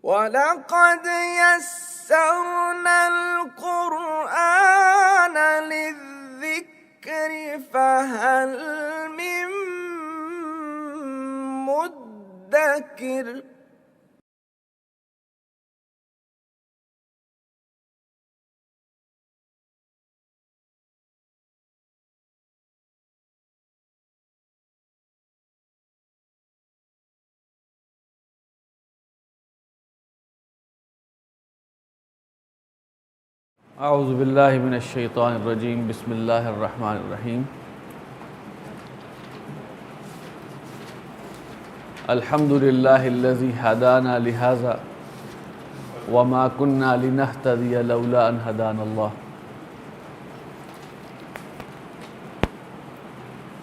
وَلَقَدْ يَسَّرْنَا الْقُرْآنَ لِلذِّكْرِ فَهَلْ مِن مُّدَّكِرٍ اعوذ باللہ من الشیطان الرجیم بسم اللہ الرحمن الرحیم الحمد للہ الذی ہدانا لہذا وما كنا لنہتدی لولا ان ہدانا اللہ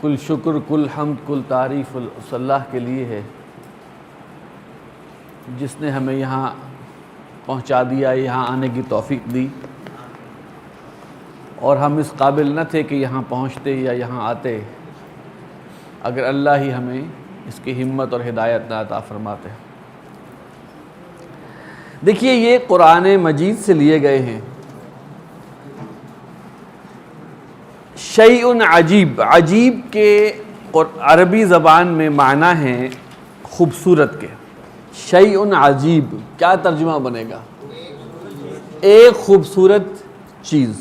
کل شکر کل حمد کل تعریف اس اللہ کے لیے ہے جس نے ہمیں یہاں پہنچا دیا، یہاں آنے کی توفیق دی، اور ہم اس قابل نہ تھے کہ یہاں پہنچتے یا یہاں آتے اگر اللہ ہی ہمیں اس کی ہمت اور ہدایت نہ عطا فرماتے۔ دیکھیے، یہ قرآن مجید سے لیے گئے ہیں۔ شیء عجیب، عجیب کے عربی زبان میں معنی ہیں خوبصورت کے۔ شیء عجیب کیا ترجمہ بنے گا؟ ایک خوبصورت چیز۔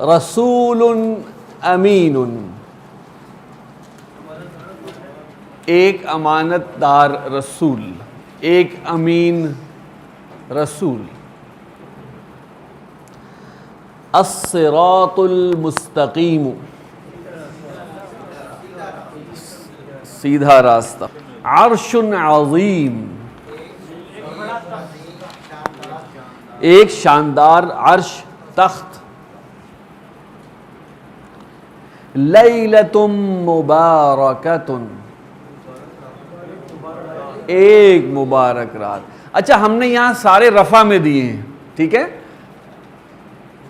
رسول امین، ایک امانت دار رسول، ایک امین رسول۔ الصراط المستقیم، سیدھا راستہ۔ عرش عظیم، ایک شاندار عرش تخت۔ لیلۃ مبارکۃ، ایک مبارک رات۔ اچھا، ہم نے یہاں سارے رفع میں دیے ہیں، ٹھیک ہے؟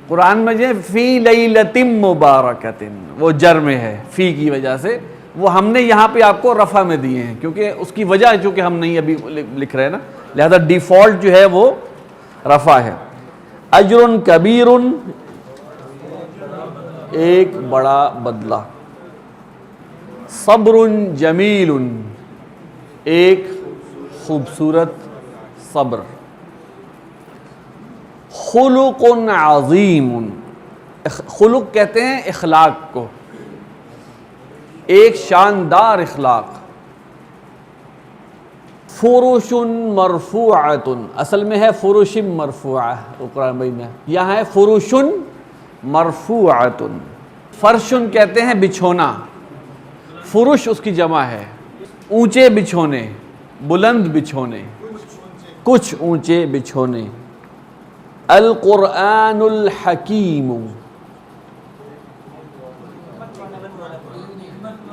قرآن میں جو فی لیلۃ مبارکۃ، وہ جر میں ہے فی کی وجہ سے، وہ ہم نے یہاں پہ آپ کو رفع میں دیے ہیں کیونکہ اس کی وجہ ہے چونکہ ہم نہیں ابھی لکھ رہے ہیں نا، لہذا ڈیفالٹ جو ہے وہ رفع ہے۔ اجر کبیر، ایک بڑا بدلہ۔ صبر جمیل، ایک خوبصورت صبر۔ خلق عظیم، خلق کہتے ہیں اخلاق کو، ایک شاندار اخلاق۔ فرش مرفوعۃ، اصل میں ہے فرش مرفوعہ، قرآن میں یہاں ہے فرش مرفوعۃ۔ فرشن کہتے ہیں بچھونا، فرش اس کی جمع ہے، اونچے بچھونے، بلند بچھونے، کچھ اونچے بچھونے۔ القرآن الحکیم،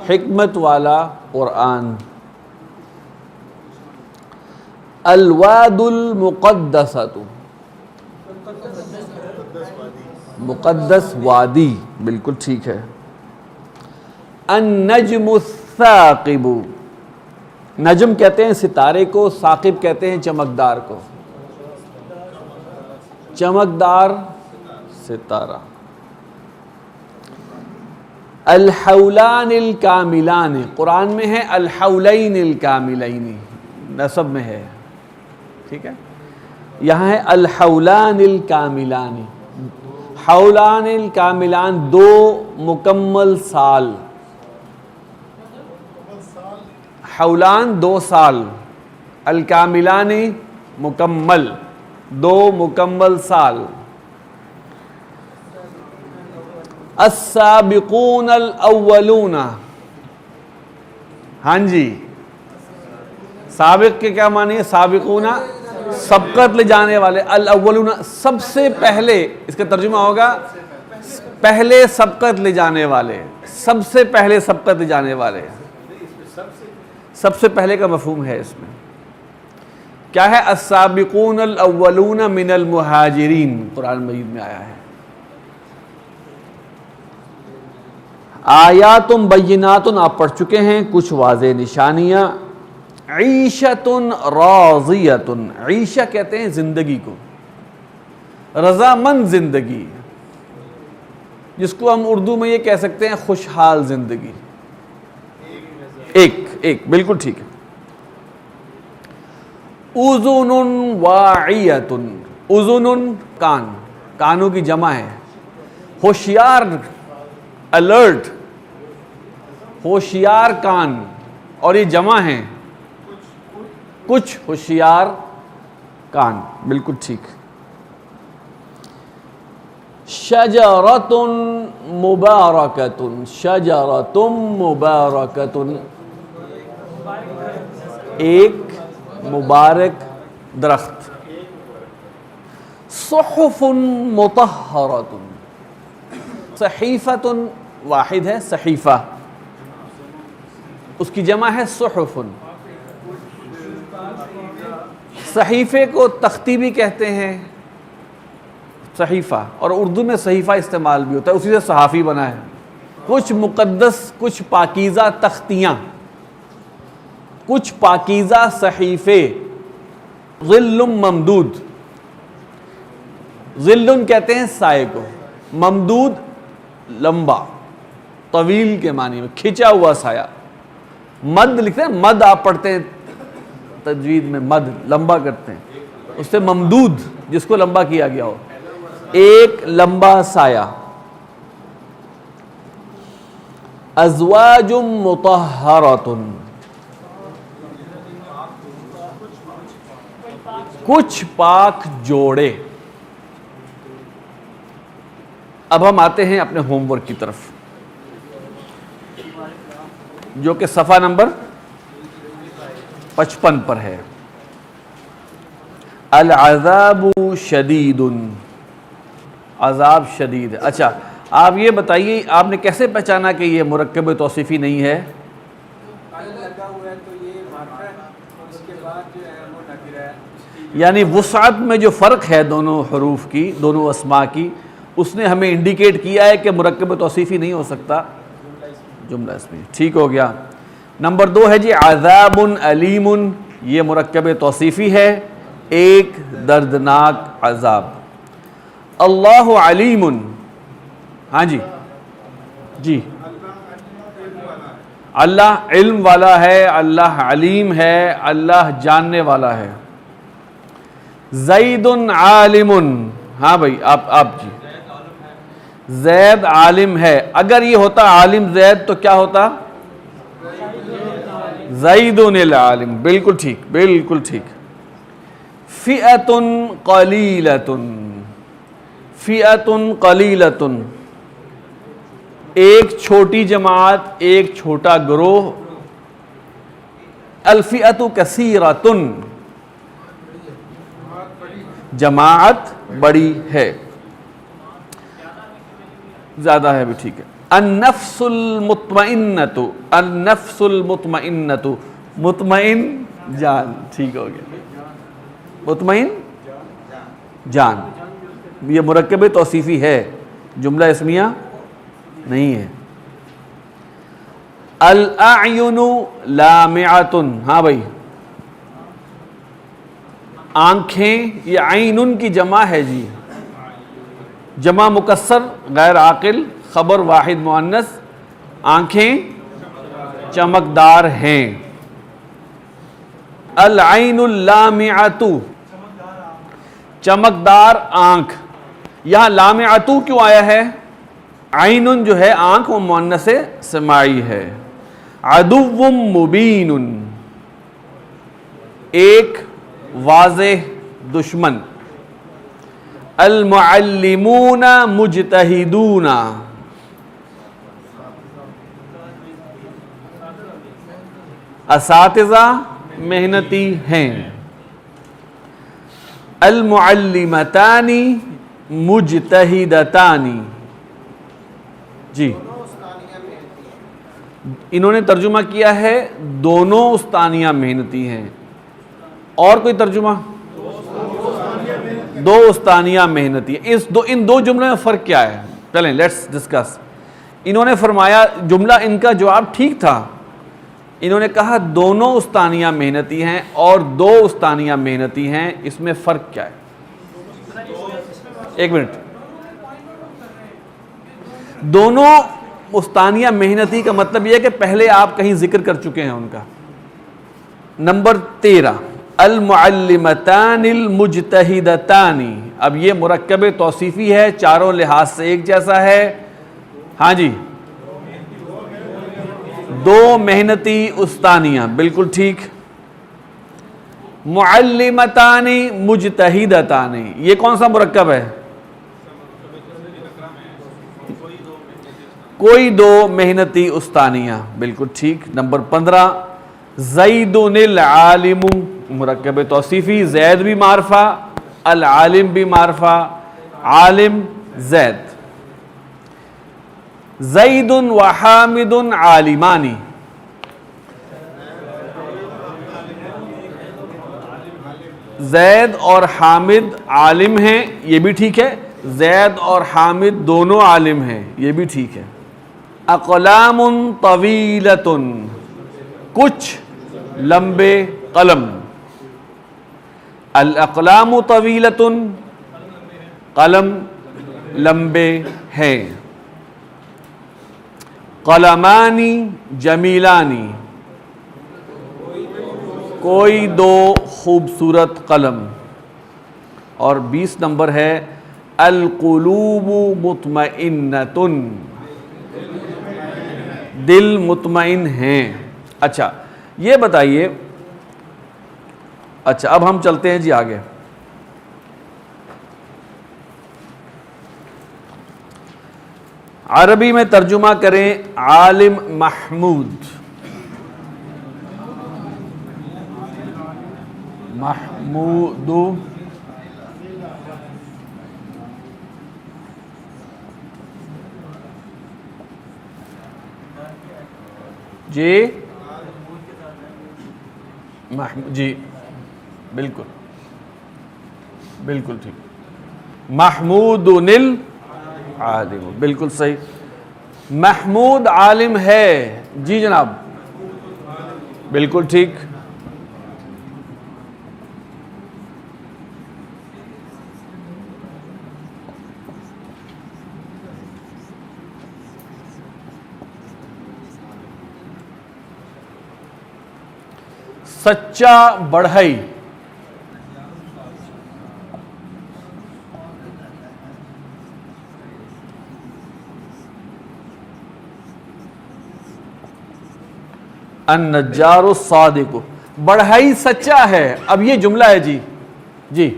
حکمت والا قرآن۔ الواد المقدسۃ، مقدس وادی، بالکل ٹھیک ہے۔ النجم الثاقب، نجم کہتے ہیں ستارے کو، ثاقب کہتے ہیں چمکدار کو، چمکدار ستارہ۔ الحولان الکاملان، قرآن میں ہے الحولین الکاملین، نسب میں ہے، ٹھیک ہے؟ یہاں ہے الحولان الکاملان۔ حولان الکاملان، دو مکمل سال، حولان دو سال، الکاملان مکمل، دو مکمل سال۔ السابقون الاولون، ہاں جی، سابق کے کیا معنی ہے؟ سابقون سبقت لے جانے والے، الاولون سب سے پہلے، اس کا ترجمہ ہوگا پہلے سبقت لے جانے والے، سب سے پہلے سبقت لے جانے والے، سب سے پہلے کا مفہوم ہے اس میں۔ کیا ہے؟ السابقون الاولون من المہاجرین، قرآن مجید میں آیا ہے۔ آیاتم بیناتن آپ پڑھ چکے ہیں، کچھ واضح نشانیاں. عیشتن راضیتن، عیشہ کہتے ہیں زندگی کو، رضامند زندگی، جس کو ہم اردو میں یہ کہہ سکتے ہیں خوشحال زندگی. ایک بالکل ٹھیک ہے. اذن واعیتن، اذن کان، کانوں کی جمع ہے. ہوشیار، الرٹ، ہوشیار کان، اور یہ جمع ہیں کچھ ہوشیار کان. بالکل ٹھیک. شجرۃ مبارکۃ، شجرۃ مبارکۃ، ایک مبارک درخت. صحف مطہرۃ، صحیفۃ واحد ہے، صحیفہ، اس کی جمع ہے صحف. صحیفے کو تختی بھی کہتے ہیں، صحیفہ، اور اردو میں صحیفہ استعمال بھی ہوتا ہے، اسی سے صحافی بنا ہے. کچھ مقدس، کچھ پاکیزہ تختیاں، کچھ پاکیزہ صحیفے. ظل ممدود، ظل کہتے ہیں سائے کو، ممدود لمبا، طویل کے معنی میں، کھچا ہوا سایہ. مد لکھتے ہیں، مد آپ پڑھتے ہیں تجوید میں، مد لمبا کرتے ہیں، اس سے ممدود جس کو لمبا کیا گیا ہو، ایک لمبا سایہ. ازواج مطہرۃ، کچھ پاک جوڑے. اب ہم آتے ہیں اپنے ہوم ورک کی طرف، جو کہ صفحہ نمبر 55 پر ہے. العذاب شدید، عذاب شدید ہے. اچھا آپ یہ بتائیے، آپ نے کیسے پہچانا کہ یہ مرکب توصیفی نہیں ہے؟ یعنی وسعت میں جو فرق ہے دونوں حروف کی، دونوں اسماء کی، اس نے ہمیں انڈیکیٹ کیا ہے کہ مرکب توصیفی نہیں ہو سکتا، جملہ اسمی. ٹھیک ہو گیا. نمبر 2 ہے جی عذاب علیم، یہ مرکب توصیفی ہے، ایک دردناک عذاب. اللہ علیم، ہاں جی اللہ علم والا ہے، اللہ علیم ہے، اللہ جاننے والا ہے. زید عالم، ہاں بھائی آپ جی، زید عالم ہے. اگر یہ ہوتا عالم زید تو کیا ہوتا؟ زید العالم. بالکل ٹھیک، بالکل ٹھیک. فئۃ قلیلۃ، فئۃ قلیلۃ، ایک چھوٹی جماعت، ایک چھوٹا گروہ. الفئۃ کثیرۃ، جماعت بڑی ہے، زیادہ ہے بھی. ٹھیک ہے. النفس المطمئنۃ، النفس المطمئنۃ، مطمئن جان. ٹھیک ہو گیا، مطمئن جان. یہ مرکب توصیفی ہے، جملہ اسمیہ نہیں ہے. الاعین لامعۃ، ہاں بھائی آنکھیں، یہ عین کی جمع ہے جی، جمع مکسر غیر عاقل، خبر واحد مؤنث. آنکھیں چمکدار ہیں. العین اللامعۃ، چمکدار آنکھ. یہاں لامعۃ کیوں آیا ہے؟ عین جو ہے آنکھ، وہ مؤنث سماعی ہے. عدو مبین، ایک واضح دشمن. المعلمون مجتہدون، اساتذہ محنتی ہیں. المعلمتان مجتہدتان، جی انہوں نے ترجمہ کیا ہے دونوں استانیہ محنتی ہیں. اور کوئی ترجمہ؟ دو استانیہ محنتی. ان دو جملوں میں فرق کیا ہے؟ چلیں لیٹس ڈسکس. انہوں نے فرمایا جملہ ان کا جواب ٹھیک تھا، انہوں نے کہا دونوں استانیہ محنتی ہیں اور دو استانیہ محنتی ہیں، اس میں فرق کیا ہے؟ ایک منٹ، دونوں استانیہ محنتی کا مطلب یہ ہے کہ پہلے آپ کہیں ذکر کر چکے ہیں ان کا۔ نمبر 13 المعلمتان المجتہدتان، اب یہ مرکب توصیفی ہے، چاروں لحاظ سے ایک جیسا ہے۔ ہاں جی، دو محنتی استانیہ، بالکل ٹھیک۔ معلمتان مجتہدتان، یہ کون سا مرکب ہے؟ کوئی دو محنتی استانیہ، بالکل ٹھیک۔ نمبر 15 زید العالم، مرکب توصیفی، زید بھی معرفہ، العالم بھی معرفہ، عالم زید۔ زید و حامد عالمانی، زید اور حامد عالم ہیں، یہ بھی ٹھیک ہے۔ زید اور حامد دونوں عالم ہیں، یہ بھی ٹھیک ہے۔ اقلام طویلۃ، کچھ لمبے قلم۔ الاقلام طویلۃ، قلم لمبے ہیں۔ قلمانی جمیلانی، کوئی دو خوبصورت قلم۔ اور 20 نمبر ہے القلوب مطمئنۃ، دل مطمئن ہیں۔ اچھا یہ بتائیے، اچھا اب ہم چلتے ہیں جی آگے۔ عربی میں ترجمہ کریں عالم محمود، محمود جی، جی بالکل بالکل ٹھیک، محمود العالم، بالکل صحیح۔ محمود عالم ہے، جی جناب بالکل ٹھیک۔ سچا بڑھئی، النجار الصادق، بڑھئی سچا ہے۔ اب یہ جملہ ہے جی، جی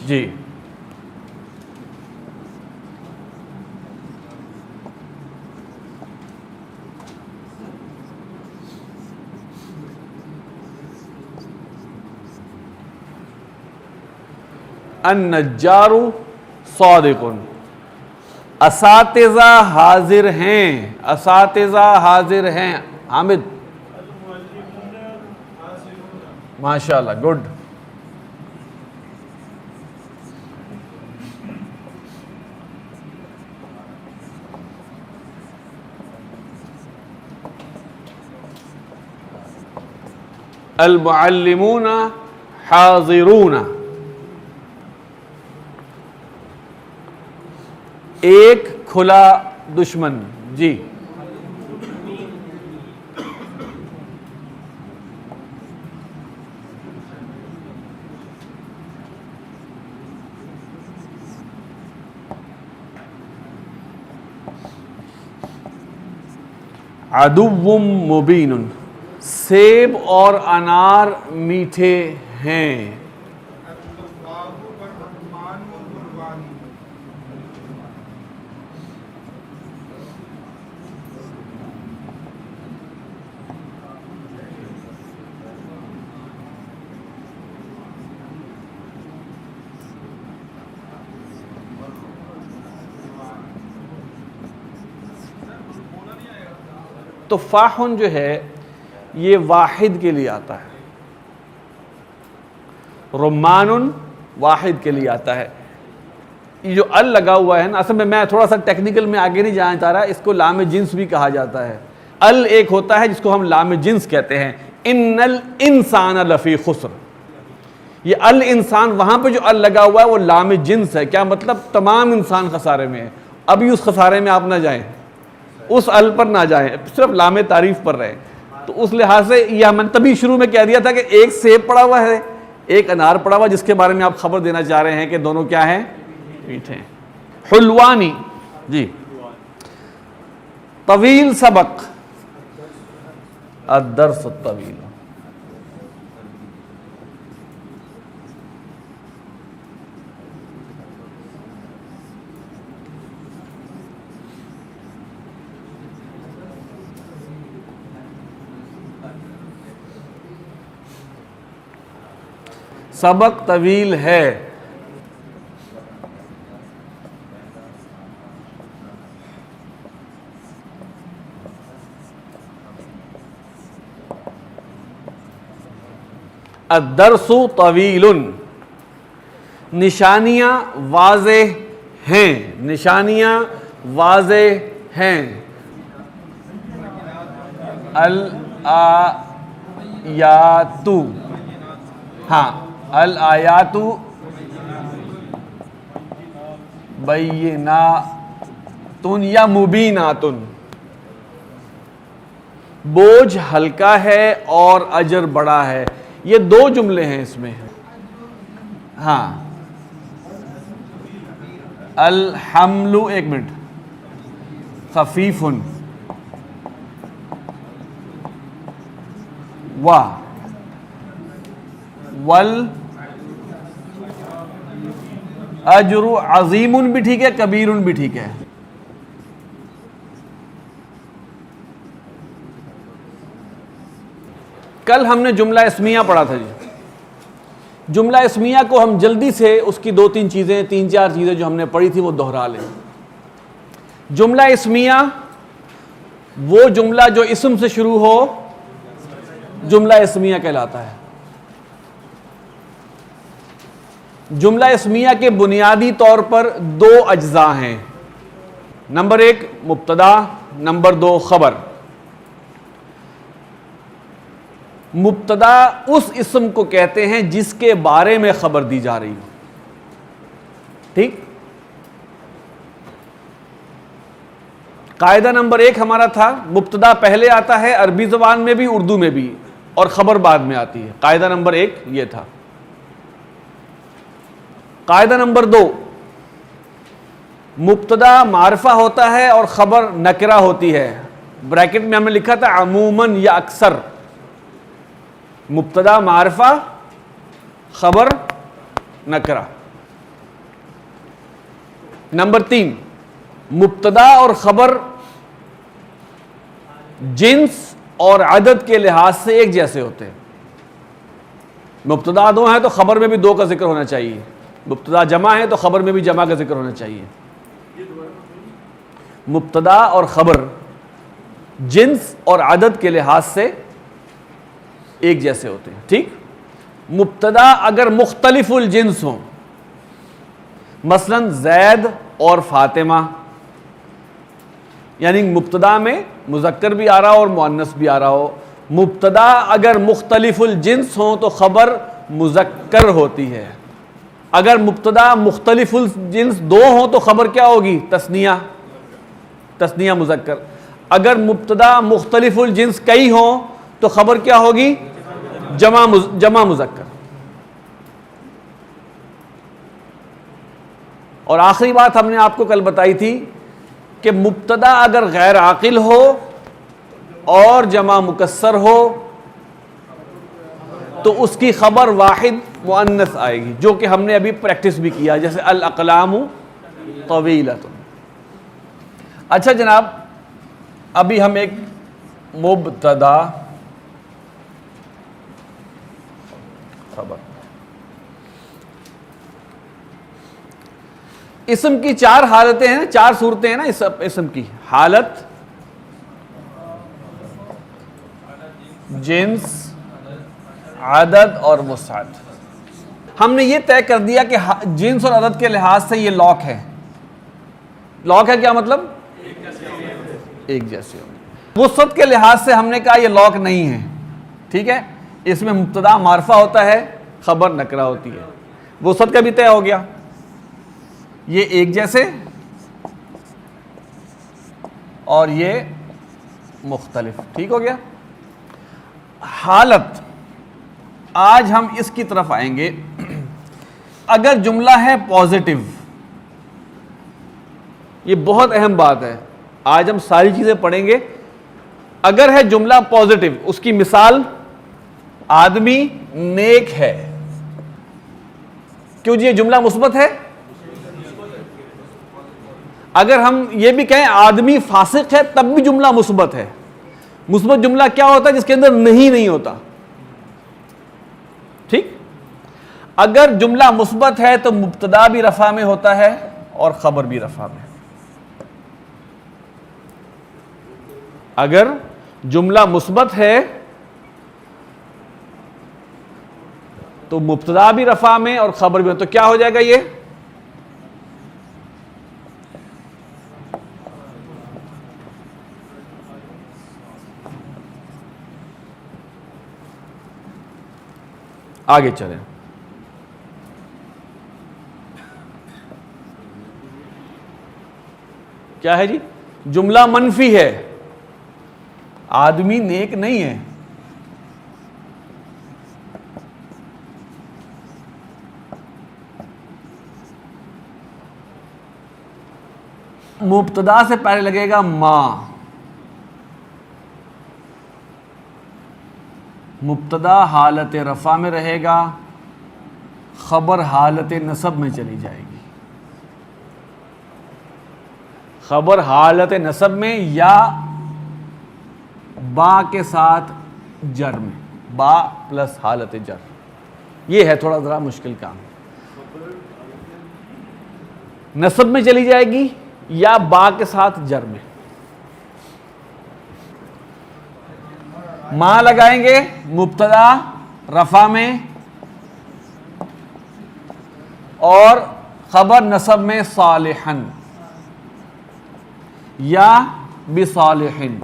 جی النجار صادق، اساتذہ حاضر ہیں، اساتذہ حاضر ہیں۔ حامد ماشاءاللہ، گڈ۔ المعلمون حاضرون، ایک کھلا دشمن، جی عدو مبین، سیب اور انار میٹھے ہیں۔ تو فاحن جو ہے یہ واحد کے لیے آتا ہے، رمان واحد کے لیے آتا ہے۔ یہ جو ال لگا ہوا ہے نا، اصل میں تھوڑا سا ٹیکنیکل میں آگے نہیں جانا چاہ رہا، اس کو لام جنس بھی کہا جاتا ہے. ال ایک ہوتا ہے جس کو ہم لام جنس کہتے ہیں، ان الانسان لفی خسر. یہ الانسان وہاں پہ جو ال لگا ہوا ہے وہ لام جنس ہے. کیا مطلب؟ تمام انسان خسارے میں ہے. ابھی اس خسارے میں آپ نہ جائیں، اس ال پر نہ جائیں، صرف لام تعریف پر رہیں. تو اس لحاظ سے یہ ہم نے تبھی شروع میں کہہ دیا تھا کہ ایک سیب پڑا ہوا ہے، ایک انار پڑا ہوا، جس کے بارے میں آپ خبر دینا چاہ رہے ہیں کہ دونوں کیا ہیں؟ میٹھے ہیں. حلوانی جی. طویل سبق، الدرس الطویل. سبق طویل ہے. الدرس طویل، نشانیاں واضح ہیں، نشانیاں واضح ہیں. الآیات، ہاں الآیات بینات یا مبینات. بوجھ ہلکا ہے اور اجر بڑا ہے. یہ دو جملے ہیں اس میں. ہاں الحمل، ایک منٹ، خفیف والاجر عظیم بھی ٹھیک ہے، کبیر بھی ٹھیک ہے. کل ہم نے جملہ اسمیہ پڑھا تھا جی. جملہ اسمیہ کو ہم جلدی سے اس کی تین چار چیزیں جو ہم نے پڑھی تھی وہ دہرا لیں. جملہ اسمیہ وہ جملہ جو اسم سے شروع ہو جملہ اسمیہ کہلاتا ہے. جملہ اسمیہ کے بنیادی طور پر دو اجزاء ہیں. نمبر ایک مبتدا، نمبر دو خبر. مبتدا اس اسم کو کہتے ہیں جس کے بارے میں خبر دی جا رہی ہو. ٹھیک. قاعدہ نمبر ایک ہمارا تھا مبتدا پہلے آتا ہے عربی زبان میں بھی، اردو میں بھی، اور خبر بعد میں آتی ہے. قاعدہ نمبر ایک یہ تھا. قاعدہ نمبر دو، مبتدا معرفہ ہوتا ہے اور خبر نکرہ ہوتی ہے. بریکٹ میں ہم نے لکھا تھا عموماً یا اکثر. مبتدا معرفہ، خبر نکرہ. نمبر تین، مبتدا اور خبر جنس اور عدد کے لحاظ سے ایک جیسے ہوتے ہیں. مبتدا دو ہیں تو خبر میں بھی دو کا ذکر ہونا چاہیے. مبتدا جمع ہے تو خبر میں بھی جمع کا ذکر ہونا چاہیے. مبتدا اور خبر جنس اور عدد کے لحاظ سے ایک جیسے ہوتے ہیں. ٹھیک. مبتدا اگر مختلف الجنس ہوں، مثلا زید اور فاطمہ، یعنی مبتدا میں مذکر بھی آ رہا ہو اور مؤنث بھی آ رہا ہو. مبتدا اگر مختلف الجنس ہوں تو خبر مذکر ہوتی ہے. اگر مبتدا مختلف الجنس دو ہوں تو خبر کیا ہوگی؟ تثنیہ مذکر. اگر مبتدا مختلف الجنس کئی ہوں تو خبر کیا ہوگی؟ جمع مذکر. اور آخری بات ہم نے آپ کو کل بتائی تھی کہ مبتدا اگر غیر عاقل ہو اور جمع مکسر ہو تو اس کی خبر واحد مؤنث آئے گی، جو کہ ہم نے ابھی پریکٹس بھی کیا، جیسے الاقلام طویلۃ. اچھا جناب، ابھی ہم ایک مبتدا خبر اسم کی چار حالتیں ہیں، چار صورتیں ہیں نا اسم کی. حالت، جنس، عدد اور وسعت. ہم نے یہ طے کر دیا کہ جنس اور عدد کے لحاظ سے یہ لاک ہے. لاک ہے کیا مطلب؟ ایک جیسے ہو. وسعت کے لحاظ سے ہم نے کہا یہ لاک نہیں ہے. ٹھیک ہے, اس میں مبتدا معرفہ ہوتا ہے, خبر نکرہ ہوتی ہے. وسعت کا بھی طے ہو گیا, یہ ایک جیسے اور یہ مختلف. ٹھیک ہو گیا. حالت, آج ہم اس کی طرف آئیں گے. اگر جملہ ہے پازیٹیو, یہ بہت اہم بات ہے, آج ہم ساری چیزیں پڑھیں گے. اگر ہے جملہ پازیٹیو, اس کی مثال آدمی نیک ہے. کیوں جی, یہ جملہ مثبت ہے. اگر ہم یہ بھی کہیں آدمی فاسق ہے تب بھی جملہ مثبت ہے. مثبت جملہ کیا ہوتا ہے؟ جس کے اندر نہیں ہوتا. ٹھیک. اگر جملہ مثبت ہے تو مبتدا بھی رفع میں ہوتا ہے اور خبر بھی رفع میں. اگر جملہ مثبت ہے تو مبتدا بھی رفع میں اور خبر بھی. تو کیا ہو جائے گا یہ؟ آگے چلیں. کیا ہے جی؟ جملہ منفی ہے, آدمی نیک نہیں ہے. مبتدا سے پہلے لگے گا ما. مبتدا حالت رفع میں رہے گا, خبر حالت نصب میں چلی جائے گی. خبر حالت نصب میں یا با کے ساتھ جر میں, با پلس حالت جر. یہ ہے تھوڑا ذرا مشکل کام. نصب میں چلی جائے گی یا با کے ساتھ جر میں. ما لگائیں گے مبتدا رفع میں اور خبر نصب میں صالحن یا بصالحن.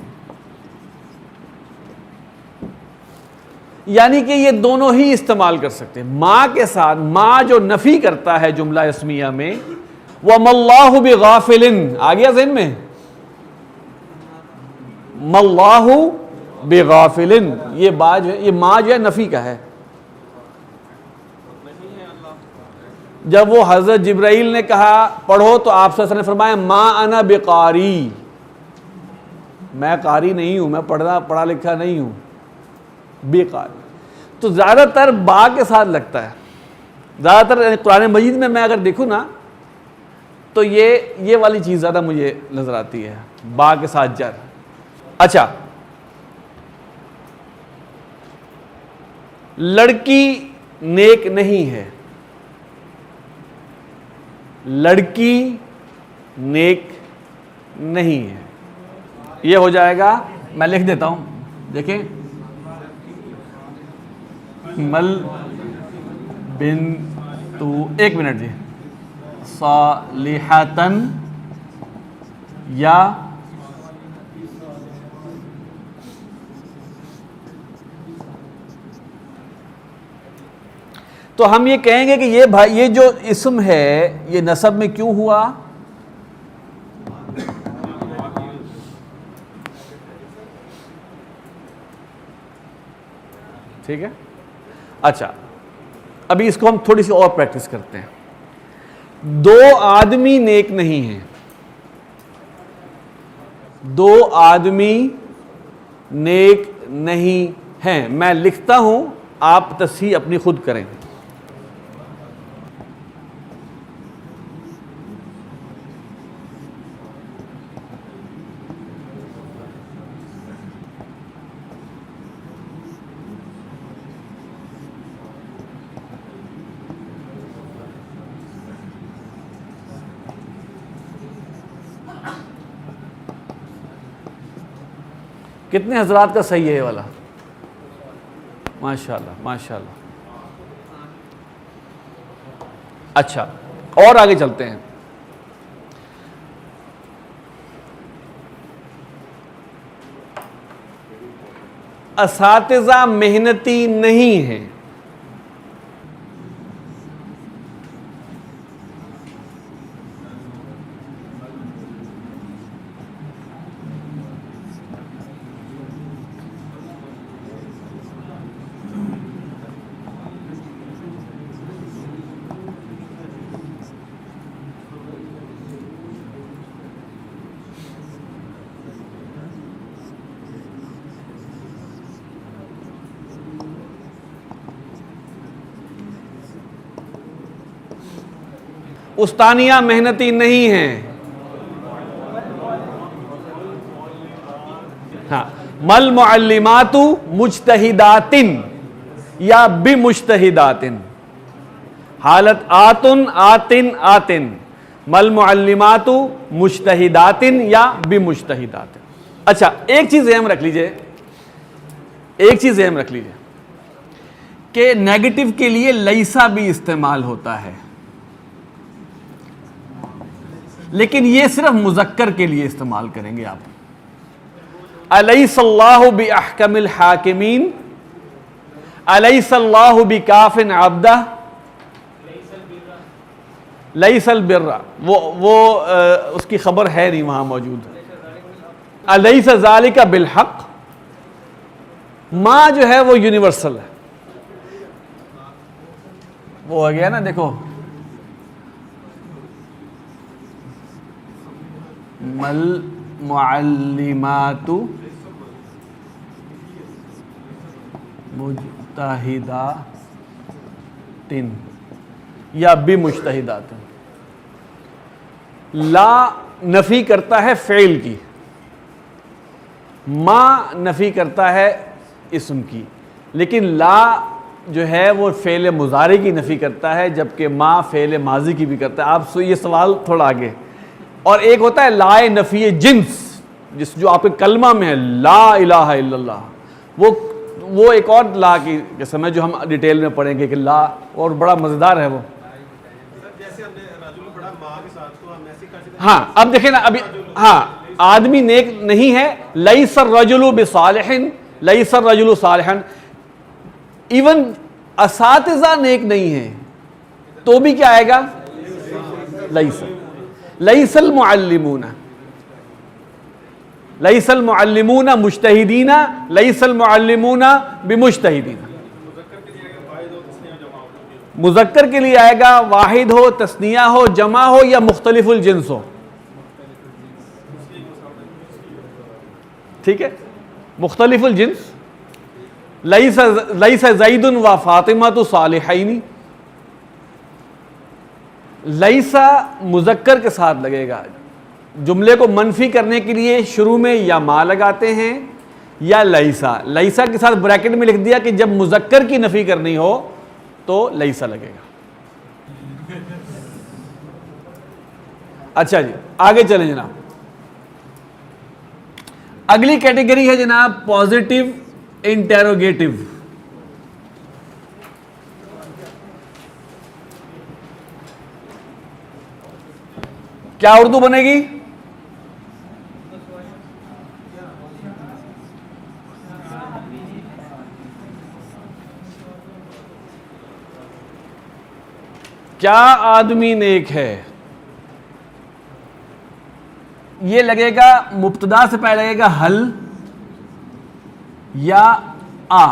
یعنی کہ یہ دونوں ہی استعمال کر سکتے ہیں. ما کے ساتھ, ما جو نفی کرتا ہے جملہ اسمیہ میں, وَمَا اللَّهُ بِغَافِلٍ, آ گیا ذہن میں؟ مَا اللَّهُ بِغَافِلٍ, یہ ما جو ہے نفی کا ہے. جب وہ حضرت جبرائیل نے کہا پڑھو تو آپ صلی اللہ علیہ وسلم نے فرمایا ما انا بقاری, میں قاری نہیں ہوں, میں پڑھا لکھا نہیں ہوں. بقاری تو زیادہ تر با کے ساتھ لگتا ہے. زیادہ تر قرآن مجید میں اگر دیکھوں نا تو یہ والی چیز زیادہ مجھے نظر آتی ہے, با کے ساتھ جر. اچھا, لڑکی نیک نہیں ہے. لڑکی نیک نہیں ہے, یہ ہو جائے گا. میں لکھ دیتا ہوں, دیکھیں, مل بن تو, ایک منٹ جی, صالحتن یا تو ہم یہ کہیں گے کہ یہ جو اسم ہے یہ نسب میں کیوں ہوا؟ ٹھیک ہے. اچھا, ابھی اس کو ہم تھوڑی سی اور پریکٹس کرتے ہیں. دو آدمی نیک نہیں ہیں. دو آدمی نیک نہیں ہیں. میں لکھتا ہوں, آپ تصحیح اپنی خود کریں. کتنے حضرات کا صحیح ہے یہ والا؟ ماشاءاللہ ماشاءاللہ. اچھا اور آگے چلتے ہیں. اساتذہ محنتی نہیں ہیں. استانیہ محنتی نہیں ہیں. ہاں مل معلمات مجتہدات یا بمجتہدات. حالت آتن آتن آتن. مل معلمات مجتہدات یا بمجتہدات. اچھا ایک چیز ذہن رکھ لیجئے، ایک چیز ذہن رکھ لیجئے کہ نیگیٹو کے لیے لیسا بھی استعمال ہوتا ہے، لیکن یہ صرف مذکر کے لیے استعمال کریں گے آپ. الیس اللہ باحکم الحاکمین، الیس اللہ بکاف عبدہ، لیس البر، وہ اس کی خبر ہے نہیں وہاں موجود. الیس ذالک بالحق، ما جو ہے وہ یونیورسل ہے، وہ ہو گیا نا. دیکھو مل معلمات مجتہدات یا بمجتہدات. لا نفی کرتا ہے فعل کی، ما نفی کرتا ہے اسم کی، لیکن لا جو ہے وہ فعل مضارع کی نفی کرتا ہے، جبکہ ما فعل ماضی کی بھی کرتا ہے. آپ یہ سوال تھوڑا آگے. اور ایک ہوتا ہے لا نفی جنس، جو آپ کے کلمہ میں ہے لا الہ الا اللہ، وہ ایک اور لا کی قسم ہے جو ہم ڈیٹیل میں پڑھیں گے کہ لا، اور بڑا مزیدار ہے وہ. ہاں اب دیکھیں نا ابھی، ہاں آدمی نیک نہیں ہے. لیس الرجل بصالح، لیس الرجل صالحا. ایون اساتذہ نیک نہیں ہیں تو بھی کیا آئے گا؟ لیس. لیس المعلمون، لیس المعلمون مجتہدین، لیس المعلمون بمجتہدین. مذکر کے لیے آئے گا واحد ہو، تثنیہ ہو، جمع ہو یا مختلف الجنس ہو. ٹھیک ہے، مختلف الجنس. لیس زید و فاطمہ صالحین. لیسا مذکر کے ساتھ لگے گا. جملے کو منفی کرنے کے لیے شروع میں یا ما لگاتے ہیں یا لیسا. لیسا کے ساتھ بریکٹ میں لکھ دیا کہ جب مذکر کی نفی کرنی ہو تو لیسا لگے گا. اچھا جی آگے چلیں جناب. اگلی کیٹیگری ہے جناب پازیٹیو انٹیروگیٹو. کیا اردو بنے گی؟ کیا آدمی نیک ہے؟ یہ لگے گا مبتدا سے پہلے لگے گا ہل یا آ.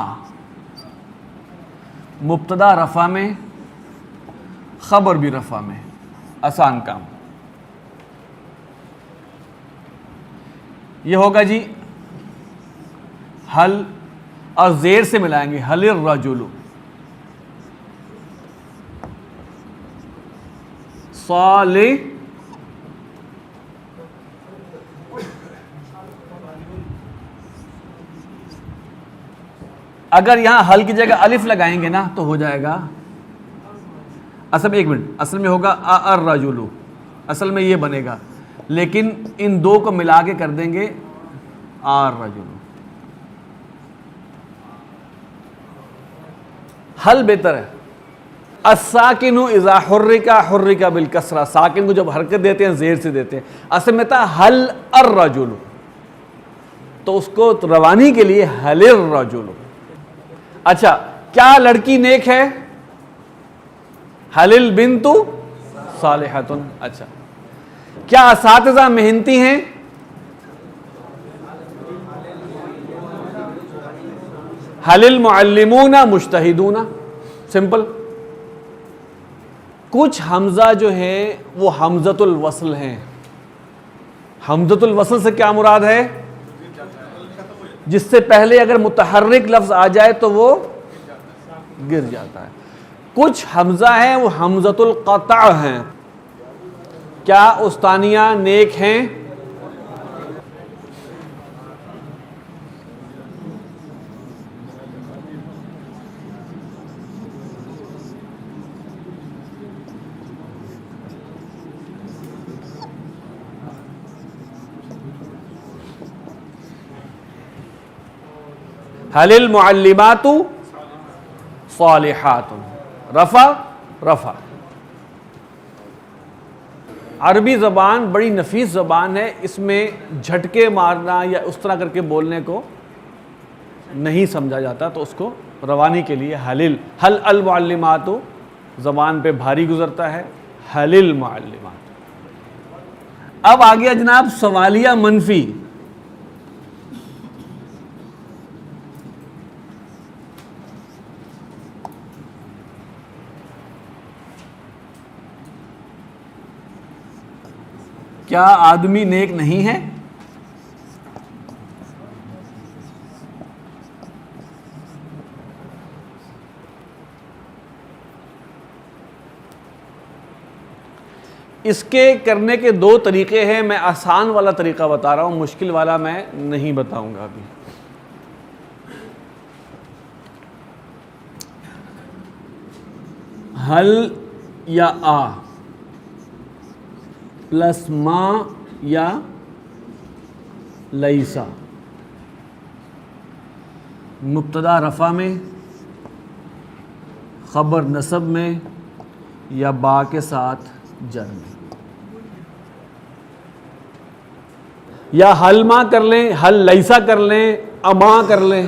مبتدا رفع میں، خبر بھی رفع میں. آسان کام. یہ ہوگا جی حل، اور زیر سے ملائیں گے حل الرجل. صالح، اگر یہاں حل کی جگہ الف لگائیں گے نا تو ہو جائے گا، اصل میں ایک منٹ، اصل میں ہوگا الرجل، اصل میں یہ بنے گا، لیکن ان دو کو ملا کے کر دیں گے الرجل. حل بہتر ہے. الساکن اذا حرک بالکسرہ، ساکن کو جب حرکت دیتے ہیں زیر سے دیتے ہیں. اصل میں تھا حل الرجل، تو اس کو روانی کے لیے حل الرجل. اچھا کیا لڑکی نیک ہے؟ حل البنت صالحۃ. اچھا کیا اساتذہ محنتی ہیں؟ حل المعلمون مجتہدون. سمپل. کچھ حمزہ جو ہے وہ حمزۃ الوصل ہیں. حمزۃ الوصل سے کیا مراد ہے؟ جس سے پہلے اگر متحرک لفظ آ جائے تو وہ گر جاتا ہے. کچھ حمزہ ہیں وہ حمزۃ القطع ہیں. کیا استانیہ نیک ہیں؟ حل المعلمات صالحات. رفع. عربی زبان بڑی نفیس زبان ہے، اس میں جھٹکے مارنا یا اس طرح کر کے بولنے کو نہیں سمجھا جاتا، تو اس کو روانی کے لیے حل المعلمات زبان پہ بھاری گزرتا ہے. حل المعلمات. اب آ گیا جناب سوالیہ منفی. کیا آدمی نیک نہیں ہے؟ اس کے کرنے کے دو طریقے ہیں. میں آسان والا طریقہ بتا رہا ہوں، مشکل والا میں نہیں بتاؤں گا ابھی. حل یا آ پلس ما یا لیسا، مبتدا رفع میں، خبر نصب میں، یا با کے ساتھ جر میں. یا حل ما کر لیں، حل لیسا کر لیں، اما کر لیں.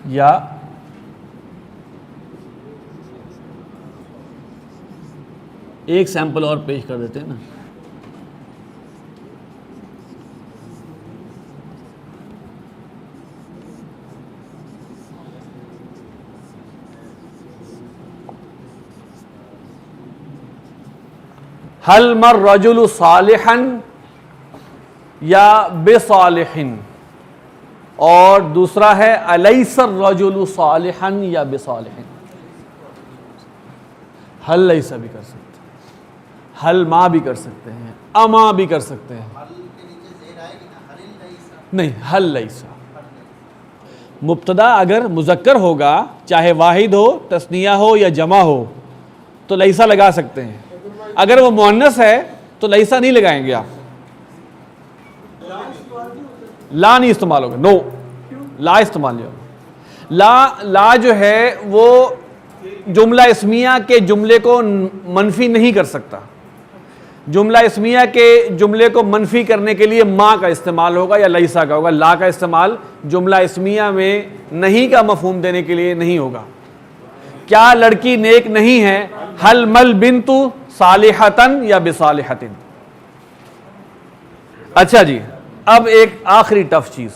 یا ایک سیمپل اور پیش کر دیتے ہیں نا. حل مر رجل صالحا یا بصالح، اور دوسرا ہے الیس الرجل صالحا یا بصالح. حل لیسا بھی کر سکتے ہیں، حل ما بھی کر سکتے ہیں، اما بھی کر سکتے ہیں. نہیں، حل لیسا. مبتدا اگر مذکر ہوگا، چاہے واحد ہو، تثنیہ ہو یا جمع ہو، تو لیسا لگا سکتے ہیں. اگر وہ مؤنث ہے تو لیسا نہیں لگائیں گے آپ. لا نہیں استعمال ہوگا. نو، لا استعمال نہیں ہوگا. لا جو ہے وہ جملہ اسمیہ کے جملے کو منفی نہیں کر سکتا. جملہ اسمیہ کے جملے کو منفی کرنے کے لیے ما کا استعمال ہوگا یا لیسا کا ہوگا. لا کا استعمال جملہ اسمیہ میں نہیں کا مفہوم دینے کے لیے نہیں ہوگا. کیا لڑکی نیک نہیں ہے؟ حل مل بنت صالحتن یا بصالحتن. اچھا جی، اب ایک آخری ٹف چیز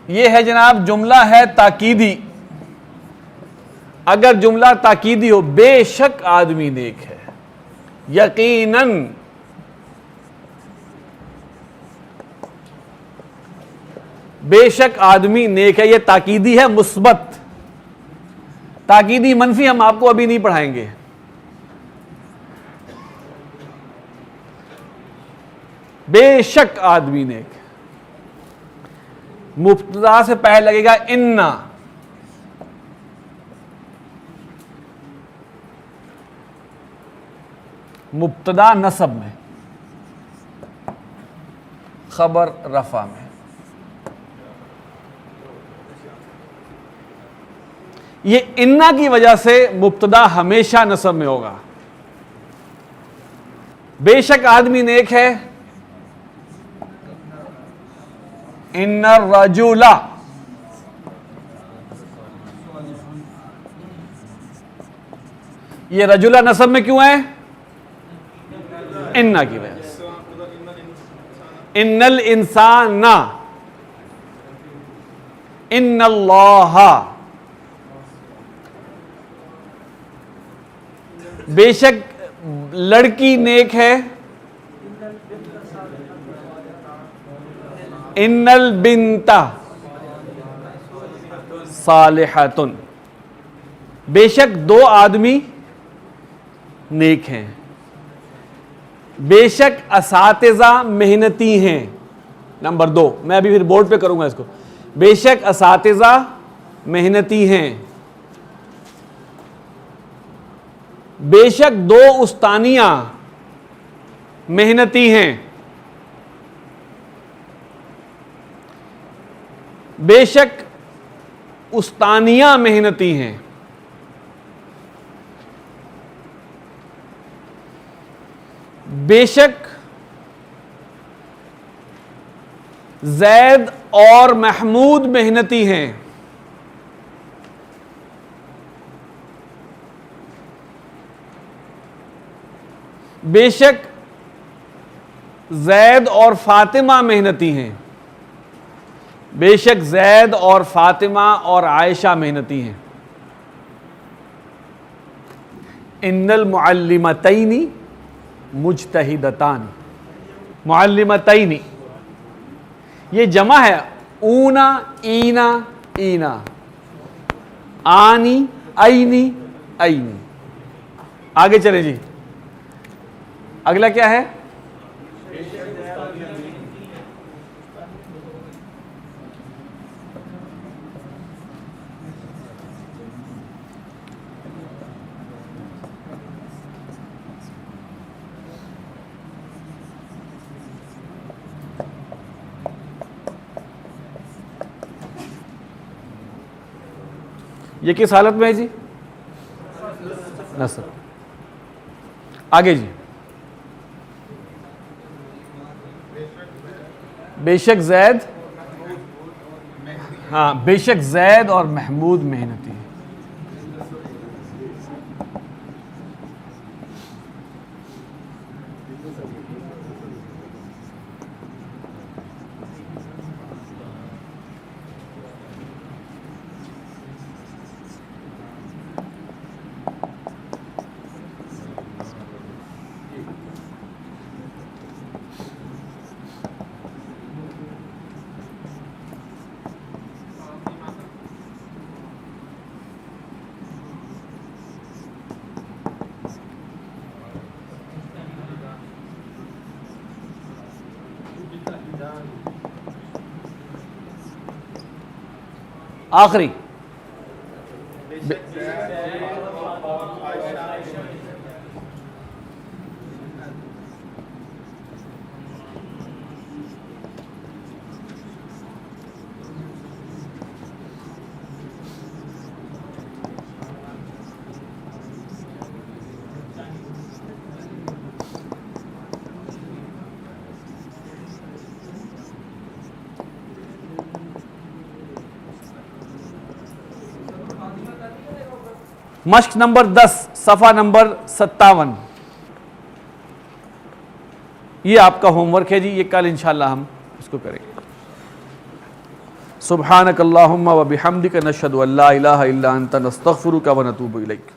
یہ ہے جناب، جملہ ہے تاکیدی. اگر جملہ تاکیدی ہو، بے شک آدمی نیک ہے، یقیناً، بے شک آدمی نیک ہے، یہ تاکیدی ہے مثبت. تاکیدی منفی ہم آپ کو ابھی نہیں پڑھائیں گے. بے شک آدمی نیک. مبتدا سے پہلے لگے گا انا. مبتدا نصب میں، خبر رفع میں. یہ انا کی وجہ سے مبتدا ہمیشہ نصب میں ہوگا. بے شک آدمی نیک ہے، ان الرجل. یہ رجلہ نصب میں کیوں ہے؟ انا کی وجہ سے. ان الانسان، ان اللہ. بے شک لڑکی نیک ہے، ان البنت صالحۃ. بے شک دو آدمی نیک ہیں. بے شک اساتذہ محنتی ہیں. نمبر 2، میں ابھی پھر بورڈ پہ کروں گا اس کو. بے شک اساتذہ محنتی ہیں. بے شک دو استانیاں محنتی ہیں. بے شک استانیاں محنتی ہیں. بے شک زید اور محمود محنتی ہیں. بے شک زید اور فاطمہ محنتی ہیں. بے شک زید اور فاطمہ اور عائشہ محنتی ہیں. ان المعلمتین مجتہدتان. معلمتین یہ جمع ہے. اونا، اینا، اینا، آنی، اینی، اینی. آگے چلیں جی. اگلا کیا ہے؟ یہ کس حالت میں ہے جی؟ نصب. آگے جی. بے شک زید، ہاں بے شک زید اور محمود محنتی ہیں. آخری مشق نمبر 10، صفحہ نمبر 57. یہ آپ کا ہوم ورک ہے جی. یہ کل انشاءاللہ ہم اس کو کریں گے. سبحانک اللہم و بحمدک نشہد ان لا الہ الا انت نستغفرک و نتوب الیک.